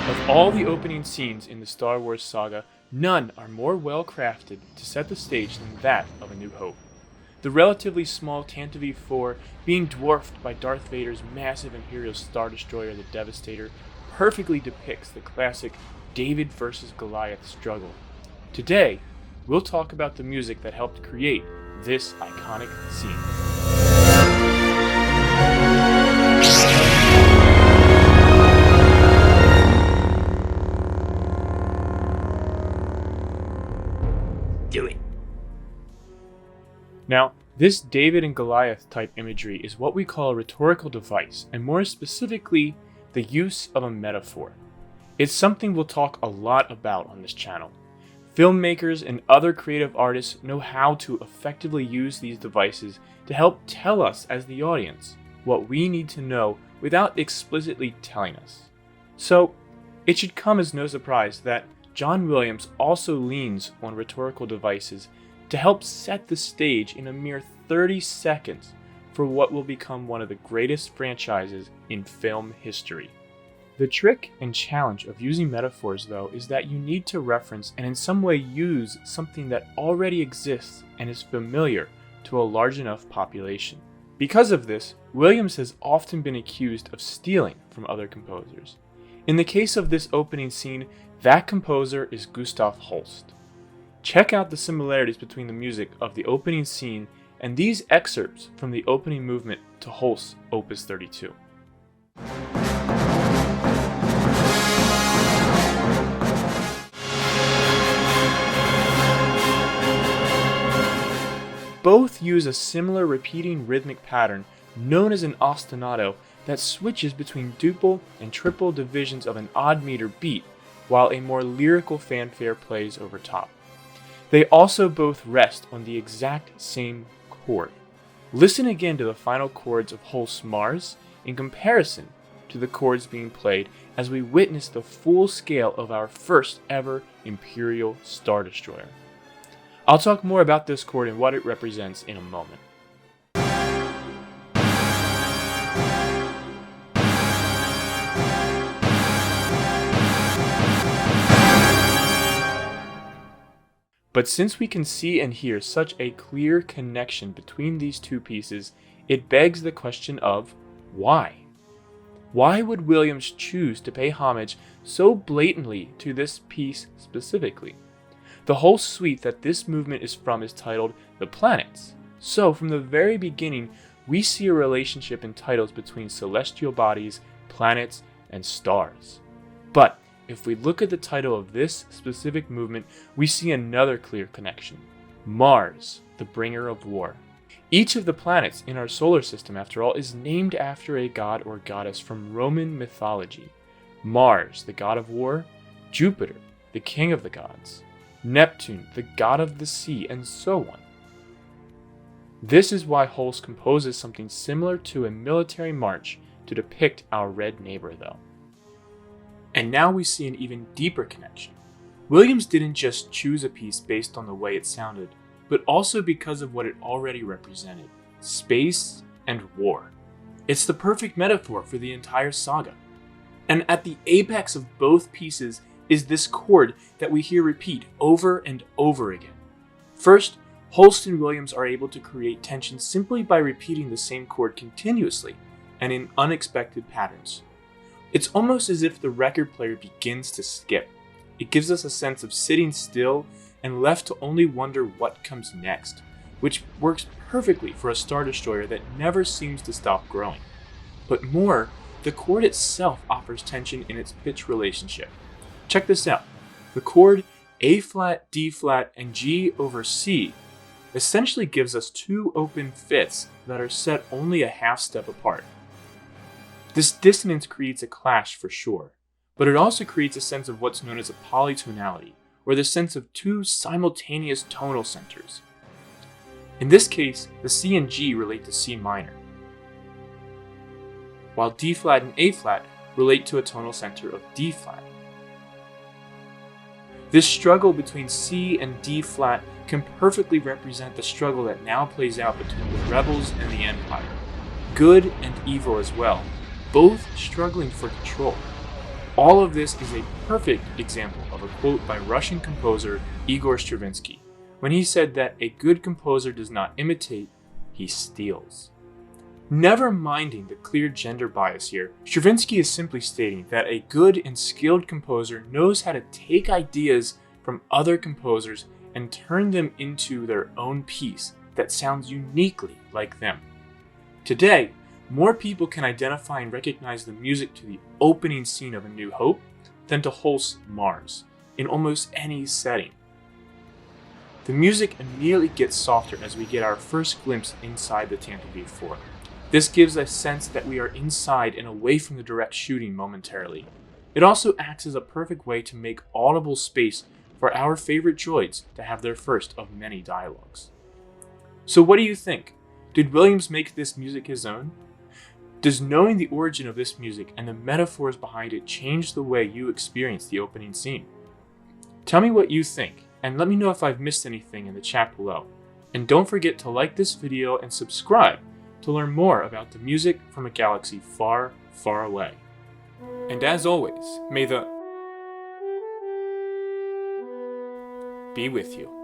Of all the opening scenes in the Star Wars saga, none are more well crafted to set the stage than that of A New Hope. The relatively small Tantive 4 being dwarfed by Darth Vader's massive Imperial Star Destroyer, the Devastator, perfectly depicts the classic David versus Goliath struggle. Today, we'll talk about the music that helped create this iconic scene. Do it. Now, this David and Goliath type imagery is what we call a rhetorical device, and more specifically, the use of a metaphor. It's something we'll talk a lot about on this channel. Filmmakers and other creative artists know how to effectively use these devices to help tell us as the audience what we need to know without explicitly telling us. So, it should come as no surprise that John Williams also leans on rhetorical devices to help set the stage in a mere 30 seconds for what will become one of the greatest franchises in film history. The trick and challenge of using metaphors, though, is that you need to reference and in some way use something that already exists and is familiar to a large enough population. Because of this, Williams has often been accused of stealing from other composers. In the case of this opening scene, that composer is Gustav Holst. Check out the similarities between the music of the opening scene and these excerpts from the opening movement to Holst's Opus 32. Both use a similar repeating rhythmic pattern known as an ostinato that switches between duple and triple divisions of an odd meter beat while a more lyrical fanfare plays over top. They also both rest on the exact same chord. Listen again to the final chords of Holst's Mars in comparison to the chords being played as we witness the full scale of our first ever Imperial Star Destroyer. I'll talk more about this chord and what it represents in a moment. But since we can see and hear such a clear connection between these two pieces, it begs the question of why? Why would Williams choose to pay homage so blatantly to this piece specifically? The whole suite that this movement is from is titled The Planets. So from the very beginning, we see a relationship in titles between celestial bodies, planets, and stars. But if we look at the title of this specific movement, we see another clear connection. Mars, the bringer of war. Each of the planets in our solar system, after all, is named after a god or goddess from Roman mythology. Mars, the god of war, Jupiter, the king of the gods, Neptune, the god of the sea, and so on. This is why Holst composes something similar to a military march to depict our red neighbor, though. And now we see an even deeper connection. Williams didn't just choose a piece based on the way it sounded, but also because of what it already represented: space and war. It's the perfect metaphor for the entire saga. And at the apex of both pieces is this chord that we hear repeat over and over again. First, Holst and Williams are able to create tension simply by repeating the same chord continuously and in unexpected patterns. It's almost as if the record player begins to skip. It gives us a sense of sitting still and left to only wonder what comes next, which works perfectly for a Star Destroyer that never seems to stop growing. But more, the chord itself offers tension in its pitch relationship. Check this out. The chord A flat, D flat, and G over C essentially gives us two open fifths that are set only a half step apart. This dissonance creates a clash for sure, but it also creates a sense of what's known as a polytonality, or the sense of two simultaneous tonal centers. In this case, the C and G relate to C minor, while D flat and A flat relate to a tonal center of D flat. This struggle between C and D flat can perfectly represent the struggle that now plays out between the rebels and the Empire, good and evil as well, both struggling for control. All of this is a perfect example of a quote by Russian composer Igor Stravinsky, when he said that a good composer does not imitate, he steals. Never minding the clear gender bias here, Stravinsky is simply stating that a good and skilled composer knows how to take ideas from other composers and turn them into their own piece that sounds uniquely like them. Today, more people can identify and recognize the music to the opening scene of A New Hope than to Holst's Mars, in almost any setting. The music immediately gets softer as we get our first glimpse inside the Tampa Bay Fort. This gives a sense that we are inside and away from the direct shooting momentarily. It also acts as a perfect way to make audible space for our favorite droids to have their first of many dialogues. So what do you think? Did Williams make this music his own? Does knowing the origin of this music and the metaphors behind it change the way you experience the opening scene? Tell me what you think, and let me know if I've missed anything in the chat below. And don't forget to like this video and subscribe to learn more about the music from a galaxy far, far away. And as always, may the be with you.